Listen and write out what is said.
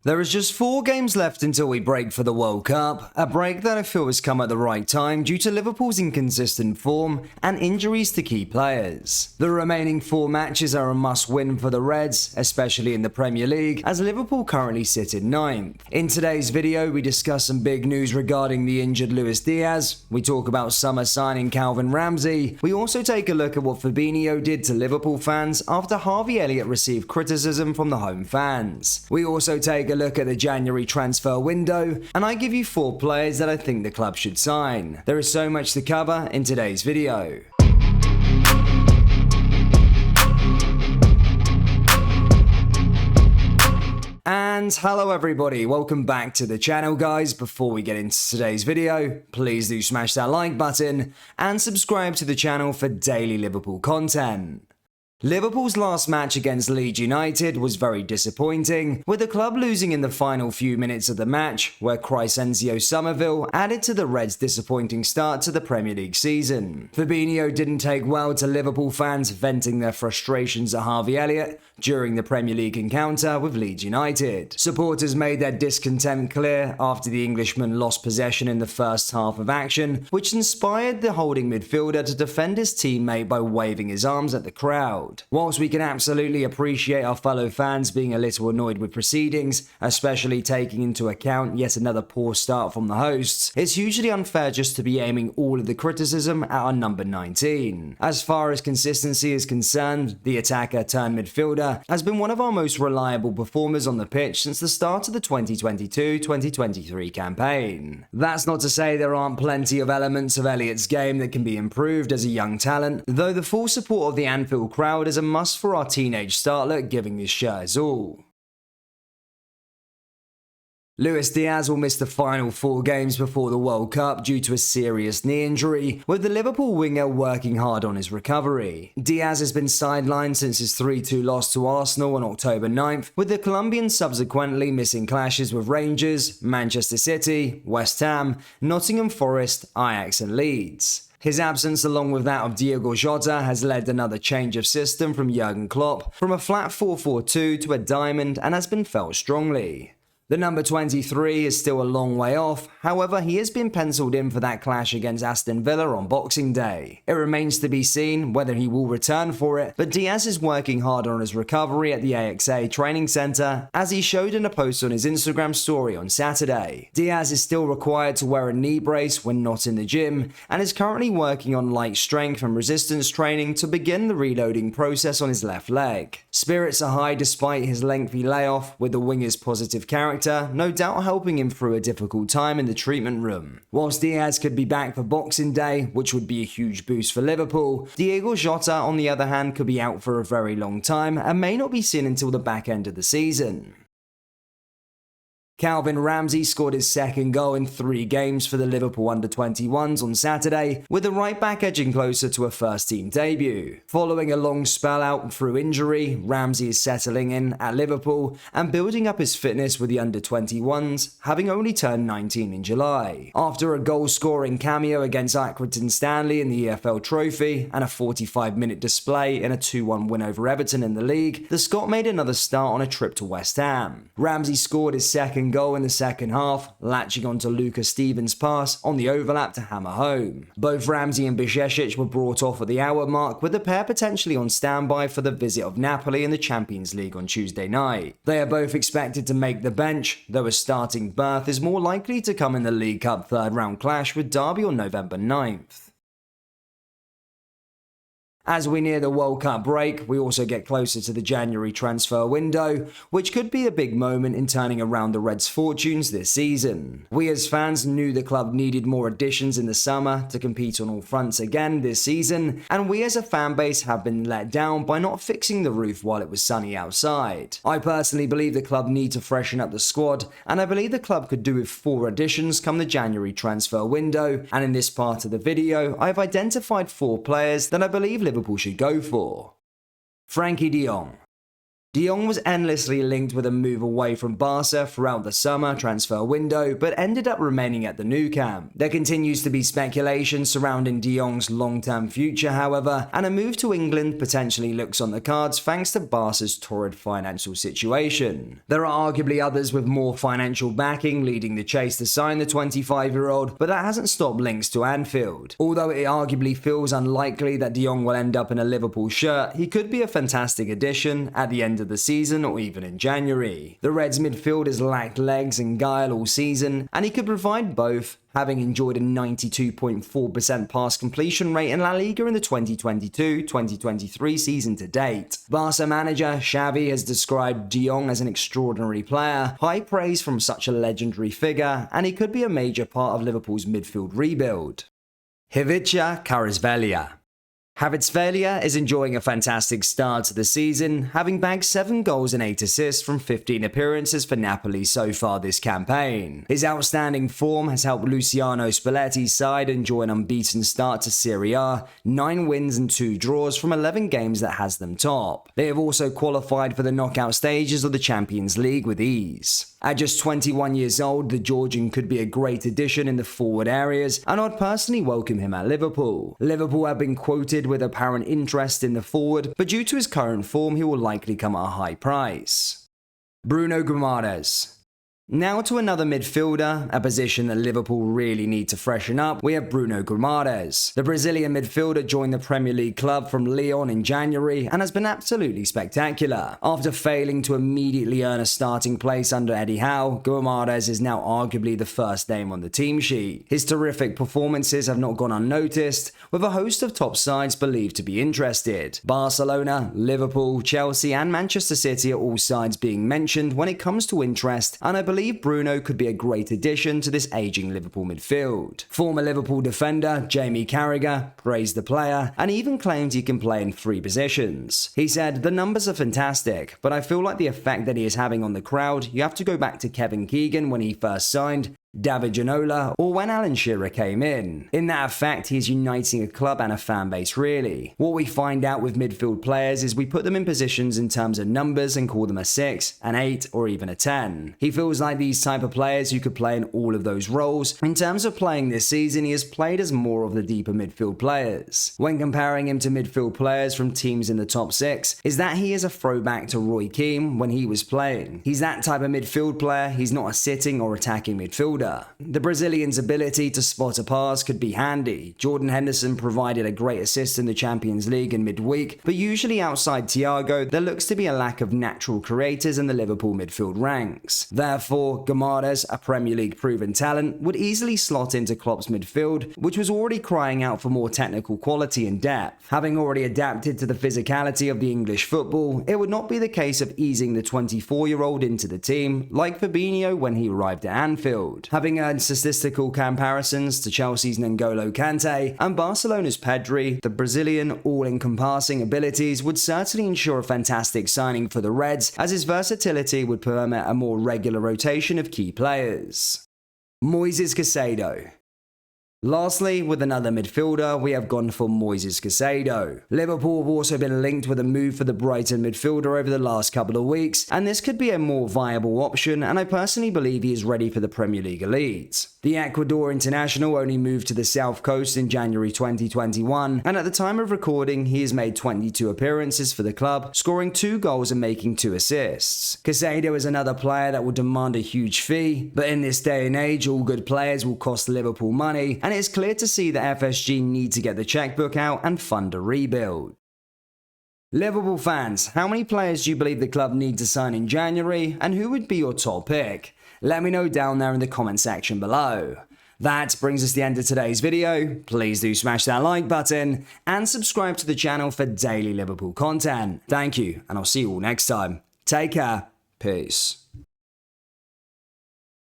There is just 4 games left until we break for the World Cup, a break that I feel has come at the right time due to Liverpool's inconsistent form and injuries to key players. The remaining 4 matches are a must-win for the Reds, especially in the Premier League, as Liverpool currently sit in 9th. In today's video, we discuss some big news regarding the injured Luis Diaz, we talk about summer signing Calvin Ramsey, we also take a look at what Fabinho did to Liverpool fans after Harvey Elliott received criticism from the home fans. We also take a look at the January transfer window, and I give you 4 players that I think the club should sign. There is so much to cover in today's video. And hello everybody, welcome back to the channel guys. Before we get into today's video, please do smash that like button and subscribe to the channel for daily Liverpool content. Liverpool's last match against Leeds United was very disappointing, with the club losing in the final few minutes of the match, where Crysencio Somerville added to the Reds' disappointing start to the Premier League season. Fabinho didn't take well to Liverpool fans venting their frustrations at Harvey Elliott during the Premier League encounter with Leeds United. Supporters made their discontent clear after the Englishman lost possession in the first half of action, which inspired the holding midfielder to defend his teammate by waving his arms at the crowd. Whilst we can absolutely appreciate our fellow fans being a little annoyed with proceedings, especially taking into account yet another poor start from the hosts, it's hugely unfair just to be aiming all of the criticism at our number 19. As far as consistency is concerned, the attacker turned midfielder has been one of our most reliable performers on the pitch since the start of the 2022-2023 campaign. That's not to say there aren't plenty of elements of Elliott's game that can be improved as a young talent, though the full support of the Anfield crowd is a must for our teenage startler giving this shirt his all. Luis Diaz will miss the final 4 games before the World Cup due to a serious knee injury, with the Liverpool winger working hard on his recovery. Diaz has been sidelined since his 3-2 loss to Arsenal on October 9th, with the Colombian subsequently missing clashes with Rangers, Manchester City, West Ham, Nottingham Forest, Ajax and Leeds. His absence, along with that of Diogo Jota, has led another change of system from Jurgen Klopp, from a flat 4-4-2 to a diamond, and has been felt strongly. The number 23 is still a long way off, however he has been penciled in for that clash against Aston Villa on Boxing Day. It remains to be seen whether he will return for it, but Diaz is working hard on his recovery at the AXA training centre, as he showed in a post on his Instagram story on Saturday. Diaz is still required to wear a knee brace when not in the gym, and is currently working on light strength and resistance training to begin the reloading process on his left leg. Spirits are high despite his lengthy layoff, with the winger's positive character no doubt helping him through a difficult time in the treatment room. Whilst Diaz could be back for Boxing Day, which would be a huge boost for Liverpool, Diogo Jota on the other hand could be out for a very long time and may not be seen until the back end of the season. Calvin Ramsey scored his 2nd goal in 3 games for the Liverpool under-21s on Saturday, with the right back edging closer to a first-team debut. Following a long spell out through injury, Ramsey is settling in at Liverpool and building up his fitness with the under-21s, having only turned 19 in July. After a goal-scoring cameo against Accrington Stanley in the EFL Trophy and a 45-minute display in a 2-1 win over Everton in the league, the Scot made another start on a trip to West Ham. Ramsey scored his 2nd goal in the second half, latching onto Lucas Stevens' pass on the overlap to hammer home. Both Ramsey and Bajcetic were brought off at the hour mark, with the pair potentially on standby for the visit of Napoli in the Champions League on Tuesday night. They are both expected to make the bench, though a starting berth is more likely to come in the League Cup 3rd round clash with Derby on November 9th. As we near the World Cup break, we also get closer to the January transfer window, which could be a big moment in turning around the Reds' fortunes this season. We as fans knew the club needed more additions in the summer to compete on all fronts again this season, and we as a fan base have been let down by not fixing the roof while it was sunny outside. I personally believe the club need to freshen up the squad, and I believe the club could do with 4 additions come the January transfer window, and in this part of the video, I've identified 4 players that I believe Liverpool should go for. Frankie de Jong. De Jong was endlessly linked with a move away from Barca throughout the summer transfer window, but ended up remaining at the Nou Camp. There continues to be speculation surrounding De Jong's long-term future, however, and a move to England potentially looks on the cards thanks to Barca's torrid financial situation. There are arguably others with more financial backing leading the chase to sign the 25-year-old, but that hasn't stopped links to Anfield. Although it arguably feels unlikely that De Jong will end up in a Liverpool shirt, he could be a fantastic addition at the end of the season or even in January. The Reds midfield has lacked legs and guile all season, and he could provide both, having enjoyed a 92.4% pass completion rate in La Liga in the 2022-2023 season to date. Barca manager Xavi has described De Jong as an extraordinary player, high praise from such a legendary figure, and he could be a major part of Liverpool's midfield rebuild. Ivica Kvaratskhelia. Kvaratskhelia is enjoying a fantastic start to the season, having bagged 7 goals and 8 assists from 15 appearances for Napoli so far this campaign. His outstanding form has helped Luciano Spalletti's side enjoy an unbeaten start to Serie A, 9 wins and 2 draws from 11 games that has them top. They have also qualified for the knockout stages of the Champions League with ease. At just 21 years old, the Jurgen could be a great addition in the forward areas, and I'd personally welcome him at Liverpool. Liverpool have been quoted with apparent interest in the forward, but due to his current form, he will likely come at a high price. Bruno Guimaraes. Now to another midfielder, a position that Liverpool really need to freshen up, we have Bruno Guimaraes. The Brazilian midfielder joined the Premier League club from Lyon in January and has been absolutely spectacular. After failing to immediately earn a starting place under Eddie Howe, Guimaraes is now arguably the first name on the team sheet. His terrific performances have not gone unnoticed, with a host of top sides believed to be interested. Barcelona, Liverpool, Chelsea and Manchester City are all sides being mentioned when it comes to interest, and I believe Bruno could be a great addition to this aging Liverpool midfield. Former Liverpool defender Jamie Carragher praised the player and even claimed he can play in 3 positions. He said, "The numbers are fantastic, but I feel like the effect that he is having on the crowd, you have to go back to Kevin Keegan when he first signed, David Ginola, or when Alan Shearer came in. In that effect, he's uniting a club and a fan base really. What we find out with midfield players is we put them in positions in terms of numbers and call them a 6, an 8, or even a 10. He feels like these type of players who could play in all of those roles. In terms of playing this season, he has played as more of the deeper midfield players. When comparing him to midfield players from teams in the top 6, is that he is a throwback to Roy Keane when he was playing. He's that type of midfield player, he's not a sitting or attacking midfielder. The Brazilian's ability to spot a pass could be handy. Jordan Henderson provided a great assist in the Champions League in midweek, but usually outside Thiago, there looks to be a lack of natural creators in the Liverpool midfield ranks. Therefore, Guimaraes, a Premier League proven talent, would easily slot into Klopp's midfield, which was already crying out for more technical quality and depth. Having already adapted to the physicality of the English football, it would not be the case of easing the 24-year-old into the team, like Fabinho when he arrived at Anfield. Having earned statistical comparisons to Chelsea's N'Golo Kante and Barcelona's Pedri, the Brazilian all-encompassing abilities would certainly ensure a fantastic signing for the Reds, as his versatility would permit a more regular rotation of key players. Moises Caicedo. Lastly, with another midfielder, we have gone for Moises Caicedo. Liverpool have also been linked with a move for the Brighton midfielder over the last couple of weeks, and this could be a more viable option, and I personally believe he is ready for the Premier League elite. The Ecuador international only moved to the South Coast in January 2021, and at the time of recording, he has made 22 appearances for the club, scoring 2 goals and making 2 assists. Caicedo is another player that will demand a huge fee, but in this day and age, all good players will cost Liverpool money, and it's clear to see that FSG need to get the checkbook out and fund a rebuild. Liverpool fans, how many players do you believe the club need to sign in January, and who would be your top pick? Let me know down there in the comment section below. That brings us to the end of today's video. Please do smash that like button and subscribe to the channel for daily Liverpool content. Thank you, and I'll see you all next time. Take care. Peace.